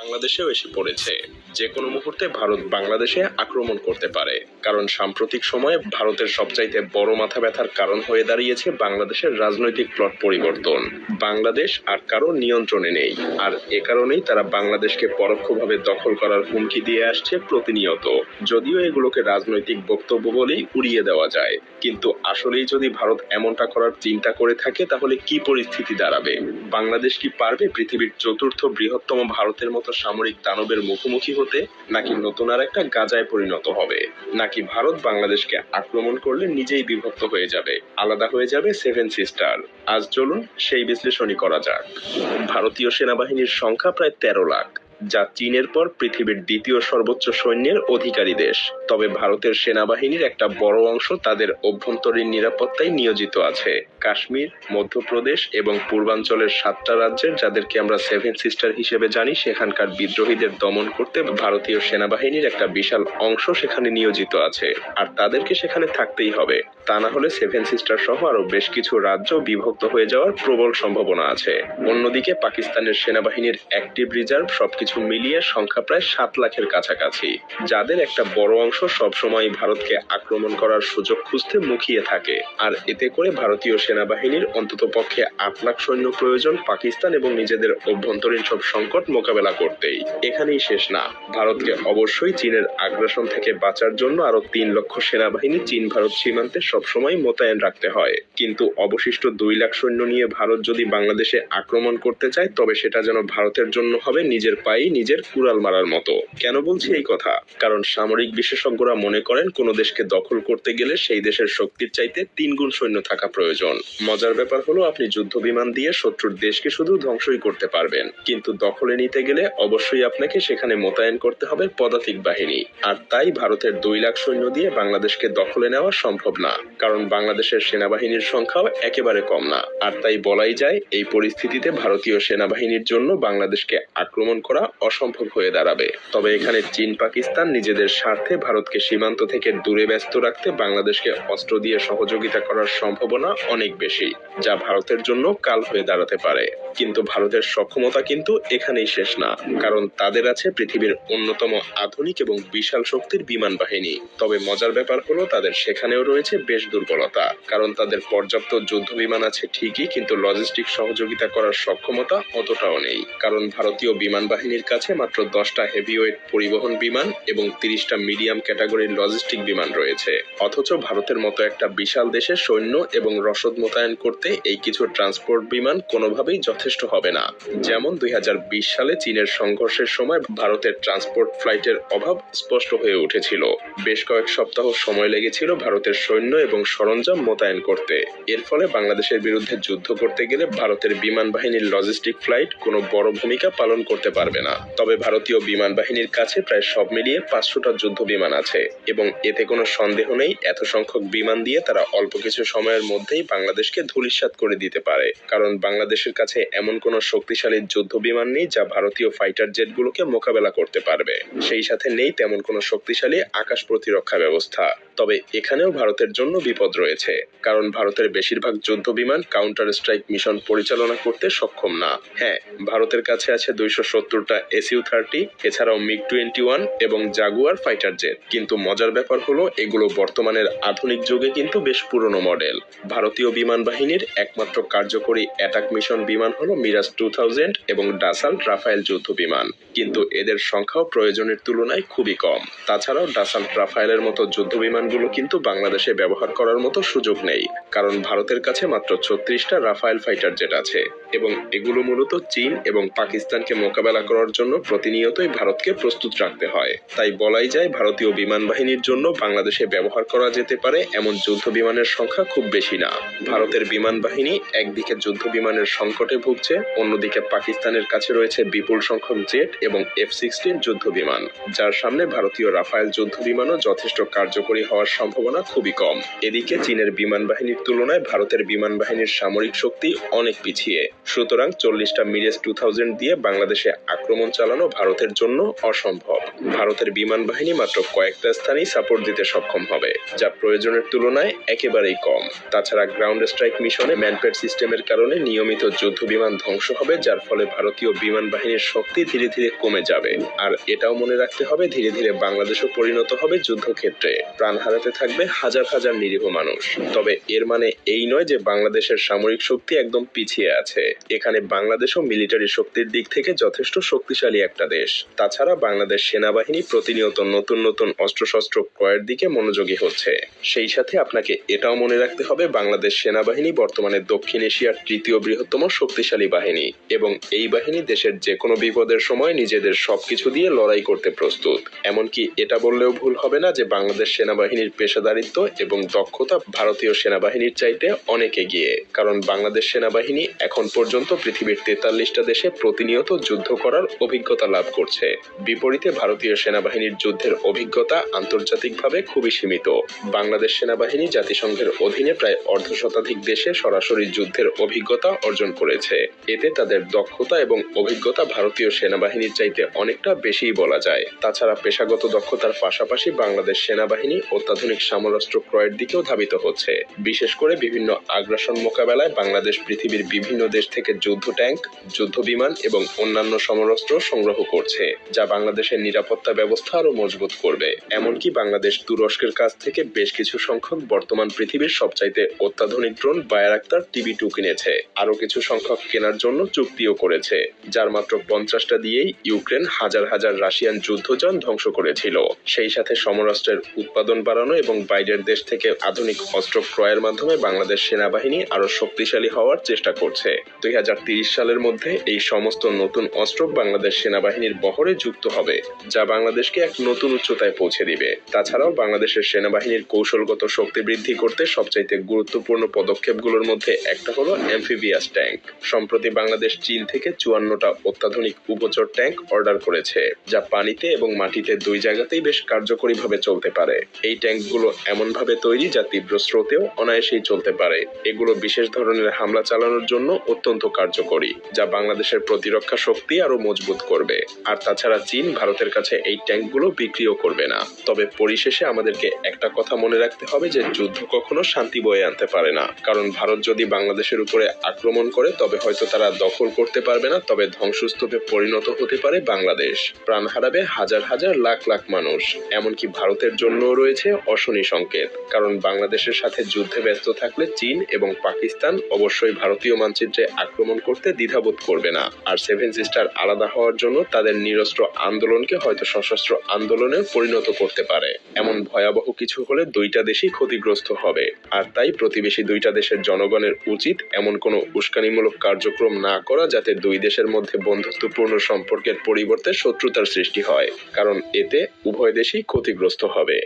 বাংলাদেশেও এসে পড়েছে। যে কোনো মুহূর্তে ভারত বাংলাদেশে আক্রমণ করতে পারে, কারণ সাম্প্রতিক সময়ে ভারতের সবচাইতে বড় মাথা ব্যথার কারণ হয়ে দাঁড়িয়েছে বাংলাদেশের রাজনৈতিক প্লট পরিবর্তন। বাংলাদেশ আর কারো নিয়ন্ত্রণে নেই, আর এ কারণেই তারা বাংলাদেশকে পরোক্ষভাবে দখল করার হুমকি দিয়ে আসছে প্রতিনিয়ত। যদিও এগুলোকে রাজনৈতিক বক্তব্য বলেই উড়িয়ে দেওয়া যায়, কিন্তু আসলেই যদি ভারত এমনটা করার চিন্তা করে থাকে তাহলে কি পরিস্থিতি দাঁড়াবে? বাংলাদেশ কি পারবে পৃথিবীর চতুর্থ বৃহত্তম ভারতের মতো সামরিক দানবের মুখোমুখি হতে, নাকি নতুন আর একটা গাজায় পরিণত হবে? নাকি ভারত বাংলাদেশকে আক্রমণ করলে নিজেই বিভক্ত হয়ে যাবে, আলাদা হয়ে যাবে সেভেন সিস্টার? আজ চলুন সেই বিশ্লেষণই করা যাক। ভারতীয় সেনাবাহিনীর সংখ্যা প্রায় 13 লাখ, যা চীনের পর পৃথিবীর দ্বিতীয় সর্বোচ্চ সৈন্যের অধিকারী দেশ। তবে ভারতের সেনাবাহিনীর একটা বড় অংশ তাদের অভ্যন্তরীণ নিরাপত্তায় নিয়োজিত আছে। কাশ্মীর, মধ্যপ্রদেশ এবং পূর্বাঞ্চলের 7টা রাজ্যের, যাদেরকে আমরা সেভেন সিস্টার হিসেবে জানি, সেখানকার বিদ্রোহীদের দমন করতে ভারতীয় সেনাবাহিনীর একটা বিশাল অংশ সেখানে নিয়োজিত আছে, আর তাদেরকে সেখানে থাকতেই হবে। তা না হলে সেভেন সিস্টার সহ আরো বেশ কিছু রাজ্য বিভক্ত হয়ে যাওয়ার প্রবল সম্ভাবনা আছে। অন্যদিকে পাকিস্তানের সেনাবাহিনীর অ্যাক্টিভ রিজার্ভ সবকিছু মিলিয়ে সংখ্যা প্রায় 7 লাখের কাছাকাছি, যাদের একটা বড় অংশ সবসময় ভারতকে আক্রমণ করার সুযোগ খুঁজতে মুখিয়ে থাকে। আর এতে করে ভারতীয় সেনাবাহিনীর অন্তত পক্ষে 8 লাখ সৈন্য প্রয়োজন পাকিস্তান এবং নিজেদের অভ্যন্তরীণ সব সংকট মোকাবেলা করতেই। এখানেই শেষ না, ভারতকে অবশ্যই চীনের আগ্রাসন থেকে বাঁচার জন্য আরো 3 লক্ষ সেনাবাহিনী চীন ভারত সীমান্তে সবসময় মোতায়েন রাখতে হয়। কিন্তু অবশিষ্ট 2 লাখ সৈন্য নিয়ে ভারত যদি বাংলাদেশে আক্রমণ করতে চায়, তবে সেটা যেন ভারতের জন্য হবে নিজের পায়ে নিজের কুড়াল মারার মতো। কেন বলছি এই কথা? কারণ সামরিক বিশেষজ্ঞরা মনে করেন কোন দেশকে দখল করতে গেলে সেই দেশের শক্তির চাইতে 3 গুণ সৈন্য থাকা প্রয়োজন। মজার ব্যাপার হলো, আপনি যুদ্ধ বিমান দিয়ে শত্রুর দেশকে শুধু ধ্বংসই করতে পারবেন, কিন্তু দখলে নিতে গেলে অবশ্যই আপনাকে সেখানে মোতায়েন করতে হবে পদাতিক বাহিনী। আর তাই ভারতের 2 লাখ সৈন্য দিয়ে বাংলাদেশকে দখলে নেওয়া সম্ভব না, কারণ বাংলাদেশের সেনাবাহিনীর সংখ্যাও একেবারে কম না। আর তাই বলাই যায়, এই পরিস্থিতিতে ভারতীয় সেনাবাহিনীর জন্য বাংলাদেশকে আক্রমণ করা অসম্ভব হয়ে দাঁড়াবে। তবে এখানে চীন পাকিস্তান নিজেদের স্বার্থে ভারতকে সীমান্ত থেকে দূরে ব্যস্ত রাখতে বাংলাদেশকে অস্ত্র দিয়ে সহযোগিতা করার সম্ভাবনা অনেক বেশি, যা ভারতের জন্য কাল হয়ে দাঁড়াতে পারে। কিন্তু ভারতের সক্ষমতা কিন্তু এখানেই শেষ না, কারণ তাদের আছে পৃথিবীর অন্যতম আধুনিক এবং বিশাল শক্তির বিমান বাহিনী। তবে মজার ব্যাপার হলো, তাদের সেখানেও রয়েছে বেশ দুর্বলতা, কারণ তাদের পর্যাপ্ত যুদ্ধ বিমান আছে ঠিকই, কিন্তু লজিস্টিক সহযোগিতা করার সক্ষমতা অতটাও নেই। কারণ ভারতীয় বিমান বাহিনীর কাছে মাত্র 10টা হেভিওয়েট পরিবহন বিমান এবং 30টা মিডিয়াম ক্যাটাগরির লজিস্টিক বিমান রয়েছে। অথচ ভারতের মতো একটা বিশাল দেশে সৈন্য এবং রসদ মোতায়েন করতে এই কিছু ট্রান্সপোর্ট বিমান কোনোভাবেই যথেষ্ট হবে না। যেমন 2020 সালে চীনের সংঘর্ষের সময় ভারতের ট্রান্সপোর্ট ফ্লাইটের অভাব স্পষ্ট হয়ে উঠেছিল। বেশ কয়েক সপ্তাহ সময় লেগেছিল ভারতের সৈন্য এবং সরঞ্জাম মোতায়েন করতে। এর ফলে বাংলাদেশের বিরুদ্ধে যুদ্ধ করতে গেলে ভারতের বিমান বাহিনীর লজিস্টিক ফ্লাইট কোনো বড় ভূমিকা পালন করতে পারবে না। তবে ভারতীয় বিমান বাহিনীর কাছে প্রায় সব মিলিয়ে 500টা যুদ্ধ বিমান আছে, এবং এতে কোনো সন্দেহ নেই এত সংখ্যক বিমান দিয়ে তারা অল্প কিছু সময়ের মধ্যেই বাংলাদেশকে ধূলিসাৎ করে দিতে পারে। কারণ বাংলাদেশের কাছে এমন কোনো শক্তিশালী যুদ্ধ বিমান নেই যা ভারতীয় ফাইটার জেটগুলোকে মোকাবেলা করতে পারবে। সেই সাথে নেই তেমন কোনো শক্তিশালী আকাশ প্রতিরক্ষা ব্যবস্থা। তবে এখানেও ভারতের জন্য বিপদ রয়েছে, কারণ ভারতের বেশিরভাগ যুদ্ধ বিমান কাউন্টার স্ট্রাইক মিশন পরিচালনা করতে সক্ষম না। হ্যাঁ, ভারতের কাছে আছে 270টা SU-30, এছাড়াও MiG-21 এবং জাগুয়ার ফাইটার জেট। কিন্তু মজার ব্যাপার হলো, এগুলো বর্তমানের আধুনিক যুগে কিন্তু বেশ পুরনো মডেল। ভারতীয় বিমান বাহিনীর একমাত্র কার্যকরী অ্যাটাক মিশন বিমান হলো মিরাজ 2000 এবং ডাসাল্ট রাফায়েল যুদ্ধ বিমান, কিন্তু এদের সংখ্যাও প্রয়োজনের তুলনায় খুবই কম। তাছাড়াও ডাসাল্ট রাফায়েলের মতো যুদ্ধ বিমানগুলো কিন্তু বাংলাদেশে ব্যবহার করার মতো সুযোগ নেই, কারণ ভারতের কাছে মাত্র 36টা রাফায়েল ফাইটার জেট আছে, এবং এগুলো মূলত চীন এবং পাকিস্তানকে মোকাবেলা করার জন্য প্রতিনিয়তই ভারতকে প্রস্তুত রাখতে হয়। তাই বলাই যায়, ভারতীয় বিমান বাহিনীর জন্য বাংলাদেশে ব্যবহার করা যেতে পারে এমন যুদ্ধ বিমানের সংখ্যা খুব বেশি না। ভারতের বিমান বাহিনী একদিকে যুদ্ধ বিমানের সংকটে ভুগছে, অন্যদিকে পাকিস্তানের কাছে রয়েছে বিপুল সংখ্যক জেট এবং F-16 যুদ্ধ বিমান, যার সামনে ভারতীয় রাফায়েল যুদ্ধ বিমানও যথেষ্ট কার্যকরী হওয়ার সম্ভাবনা খুবই কম। এদিকে চীনের বিমান বাহিনীর তুলনায় ভারতের বিমান বাহিনীর সামরিক শক্তি অনেক পিছিয়ে। সুতরাং 40টা মিরাজ 2000 দিয়ে বাংলাদেশে আক্রমণ চালানো ভারতের জন্য অসম্ভব। ভারতের বিমান বাহিনী মাত্র কয়েকটা স্থানেই সাপোর্ট দিতে সক্ষম হবে, যা প্রয়োজনের তুলনায় একেবারেই কম। তাছাড়া গ্রাউন্ড স্ট্রাইক মিশনে ম্যানপেড সিস্টেমের কারণে নিয়মিত যুদ্ধ বিমান ধ্বংস হবে, যার ফলে ভারতীয় বিমান বাহিনীর শক্তি ধীরে ধীরে কমে যাবে। আর এটাও মনে রাখতে হবে, ধীরে ধীরে বাংলাদেশও পরিণত হবে যুদ্ধক্ষেত্রে। প্রাণ হারাতে থাকবে হাজার হাজার নিরীহ মানুষ। তবে এর মানে এই নয় যে বাংলাদেশের সামরিক শক্তি একদম পিছিয়ে আছে। এখানে বাংলাদেশও মিলিটারি শক্তির দিক থেকে যথেষ্ট শক্তিশালী একটা দেশ। তাছাড়া বাংলাদেশ সেনাবাহিনী প্রতিনিয়ত নতুন নতুন অস্ত্রশস্ত্র ক্রয়ের দিকে মনোযোগী হচ্ছে। সেই সাথে আপনাকে এটাও মনে রাখতে হবে, বাংলাদেশ সেনাবাহিনী বর্তমানে দক্ষিণ এশিয়ার তৃতীয় বৃহত্তম শক্তিশালী বাহিনী এবং এই বাহিনী দেশের যে কোনো বিপদের সময় নিজেদের সবকিছু দিয়ে লড়াই করতে প্রস্তুত। এমনকি এটা বললেও ভুল হবে না যে বাংলাদেশ সেনাবাহিনীর পেশাদারিত্ব এবং দক্ষতা ভারতীয় সেনাবাহিনীর চাইতে অনেক এগিয়ে। কারণ বাংলাদেশ সেনাবাহিনী এখন পর্যন্ত পৃথিবীর 43টা দেশে প্রতিনিয়ত যুদ্ধ করার অভিজ্ঞতা লাভ করছে। বিপরীতে ভারতীয় সেনাবাহিনীর যুদ্ধের অভিজ্ঞতা আন্তর্জাতিকভাবে খুবই সীমিত। বাংলাদেশ সেনাবাহিনী জাতিসংঘের অধীনে প্রায় অর্ধশতাধিক দেশে সরাসরি যুদ্ধের অভিজ্ঞতা অর্জন করেছে। এতে তাদের দক্ষতা এবং অভিজ্ঞতা ভারতীয় সেনাবাহিনীর চাইতে অনেকটা বেশিই বলা যায়। তাছাড়া পেশাগত দক্ষতার পাশাপাশি বাংলাদেশ সেনাবাহিনী অত্যাধুনিক সমরাস্ত্র ক্রয়ের দিকেও ধাবিত হচ্ছে। বিশেষ করে বিভিন্ন আগ্রাসন মোকাবেলায় বাংলাদেশ পৃথিবীর বিভিন্ন দেশ থেকে যুদ্ধ ট্যাঙ্ক, যুদ্ধ বিমান এবং অন্যান্য সমরাস্ত্র সংগ্রহ করছে, যা বাংলাদেশের নিরাপত্তা ব্যবস্থা আরো মজবুত করবে। এমনকি বাংলাদেশ তুরস্কের কাছ থেকে বেশ কিছু সংখ্যক বর্তমান পৃথিবীর সবচাইতে অত্যাধুনিক ড্রোন বায়ারাক্তার TB2 কিনেছে। আরো কিছু সংখ্যক কেনার জন্য চুক্তিও করেছে, যার মাত্র 50টা দিয়েই ইউক্রেন হাজার হাজার রাশিয়ান যুদ্ধযান ধ্বংস করেছিল। সেই সাথে সমরাস্ত্রের উৎপাদন বাড়ানো এবং বাইরের দেশ থেকে আধুনিক অস্ত্র ক্রয়ের মাধ্যমে বাংলাদেশ সেনাবাহিনী আরো শক্তিশালী হওয়ার চেষ্টা করছে। 2030 সালের মধ্যে এই সমস্ত নতুন অস্ত্র বাংলাদেশ সেনাবাহিনীর বহরে যুক্ত হবে, যা বাংলাদেশকে এক নতুন উচ্চতায় পৌঁছে দিবে। তাছাড়াও বাংলাদেশের সেনাবাহিনীর কৌশলগত শক্তি বৃদ্ধি করতে সবচাইতে গুরুত্বপূর্ণ পদক্ষেপগুলোর মধ্যে একটা হলো অ্যাম্ফিবিয়াস ট্যাঙ্ক। সম্প্রতি বাংলাদেশ চীন থেকে 54টা অত্যাধুনিক উপচর ট্যাঙ্ক অর্ডার করেছে, যা পানিতে এবং মাটিতে দুই জায়গাতেই বেশ কার্যকরীভাবে চলতে পারে। এই ট্যাঙ্কগুলো এমনভাবে তৈরি যা তীব্র স্রোতেও অনায়াসেই চলতে পারে। এগুলো বিশেষ ধরনের হামলা চালানোর জন্য অত্যন্ত কার্যকরী, যা বাংলাদেশের প্রতিরক্ষা শক্তি আরো মজবুত করবে। আর তাছাড়া চীন ভারতের কাছে এই ট্যাঙ্কগুলো বিক্রিও করবে না। তবে পরিশেষে আমাদেরকে একটা কথা মনে রাখতে হবে যে যুদ্ধ কখনো শান্তি বয়ে আনতে পারে না। কারণ ভারত যদি বাংলাদেশের উপরে আক্রমণ করে তবে হয়তো তারা দখল করতে পারবে না, তবে ধ্বংসস্তূপে পরিণত হতে পারে বাংলাদেশ। প্রাণ হারাবে হাজার হাজার লাখ লাখ মানুষ। এমনকি ভারতের জন্যও রয়েছে অশনি সংকেত, কারণ বাংলাদেশের সাথে যুদ্ধে ব্যস্ত থাকলে চীন এবং পাকিস্তান অবশ্যই ভারতীয় মানচিত্রে আক্রমণ করতে দ্বিধাবোধ করবে না। আর সেভেন সিস্টার আলাদা হওয়ার জন্য তাদের নিরস্ত্র আন্দোলনকে হয়তো সশস্ত্র আন্দোলনে পরিণত করতে পারে। এমন ভয়াবহ কিছু হলে দুইটা দেশই ক্ষতিগ্রস্ত হবে। আর তাই প্রতিবেশী দুইটা দেশের জনগণের উচিত এমন কোনো উস্কানিমূলক কার্যক্রম না করা যাতে দুই দেশের মধ্যে বন্ধুত্বপূর্ণ সম্পর্কের পরিবর্তে শত্রুতার সৃষ্টি হয়, কারণ এতে উভয় দেশই ক্ষতিগ্রস্ত হবে।